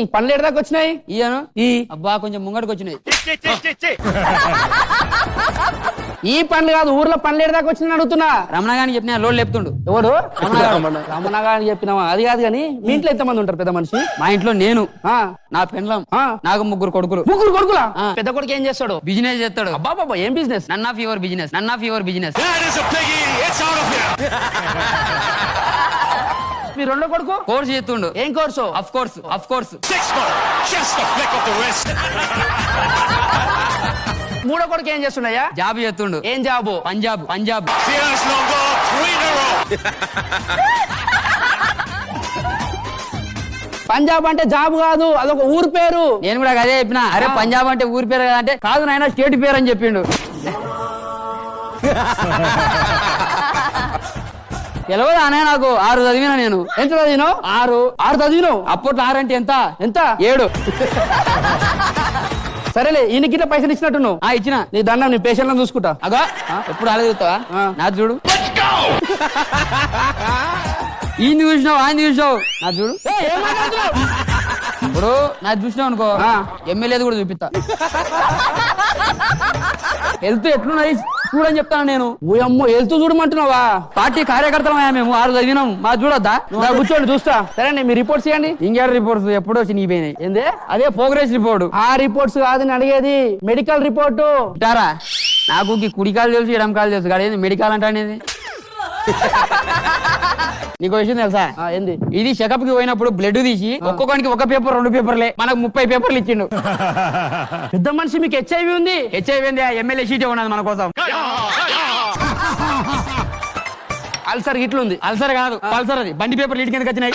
ఈ పనులు ఎడదాకా వచ్చినాయి ఇయ్యను ఈ అబ్బా కొంచెం ముంగడికి వచ్చినాయి. ఈ పనులు కాదు ఊర్లో పనులు ఎడదాకా వచ్చిన అడుగుతున్నా. రమణ గాని చెప్పిన లోడ్ లేపుతుండు. ఎవడు రమణగా అని చెప్పినావా? అది కాదు కానీ మీ ఇంట్లో ఎంతమంది ఉంటారు పెద్ద మనిషి? మా ఇంట్లో నేను, ఆ నా పెండ్లం, ఆ. నాకు 3 కొడుకులు. ముగ్గురు కొడుకులా? ఆ. పెద్ద కొడుకు ఏం చేస్తాడు? బిజినెస్ చేస్తాడు. అబ్బా ఏం business? None of your business, none of your business. మీ రెండో కొడుకు కోర్స్ చేస్తుండు. ఏం course? Of course, of course. మూడో కొడుకు ఏం చేస్తున్నాయా? జాబ్ చేస్తుండు. ఏం జాబు? పంజాబ్, పంజాబ్. పంజాబ్ అంటే జాబ్ కాదు, అదొక ఊరు పేరు. నేను కూడా అదే చెప్పిన. అరే పంజాబ్ అంటే ఊరి పేరు కదా అంటే, కాదు నాయన స్టేట్ పేరు అని చెప్పిండు. తెలియదు అనే నాకు. 6 చదివినా నేను. ఎంత చదివినావు? 6 చదివినావు. అప్పట్లో 6 అంటే ఎంత? ఎంత? 7. సరేలే, ఈయన గిట్ల పైసలు ఇచ్చినట్టు నువ్వు. ఇచ్చిన. నీ దండం, నీ పేషెంట్ చూసుకుంటా. అగా ఎప్పుడు అలా చూస్తావా? నా చూడు. ఈ చూసినావు, ఆయన చూసినావు, నా చూడు. ఇప్పుడు నాకు చూసినావు అనుకో, ఎమ్మెల్యేది కూడా చూపిస్తా. హెల్త్ ఎట్లున్నది చూడని చెప్తాను నేను. ఓయమ్మో, హెల్త్ చూడమంటున్నావా? పార్టీ కార్యకర్తలమా మేము? 6 చదివినాం, మా చూడొద్దా? కూర్చోండి చూస్తా. సరే మీ రిపోర్ట్స్ ఇవ్వండి. ఇంకేం రిపోర్ట్స్ ఎప్పుడో చినిగిపోయినాయి. ఏందే? అదే ప్రోగ్రెస్ రిపోర్ట్. ఆ రిపోర్ట్స్ కాదని అడిగేది, మెడికల్ రిపోర్టు. ఉంటారా? నాకు కుడికాలు తెలుసు, ఎడమకాలు తెలుసు, కానీ మెడికల్ అంటే అనేది. నీకు విషయం తెలుసా? ఏంది? ఇది చెకప్ కి పోయినప్పుడు బ్లడ్ తీసి ఒక్కొక్కరికి 1 పేపర్ 2 పేపర్లే, మనకు 30 పేపర్లు ఇచ్చిండు. పెద్ద మనిషి, మీకు హెచ్ఐవి ఉంది? హెచ్ఐవి ఎమ్మెల్యే సీట్ ఉన్నది మన కోసం. అల్సర్ ఇట్లుంది. అల్సర్ కాదు, పల్సర్. అది బండి పేపర్లు ఇటు కిందకి వచ్చినాయి.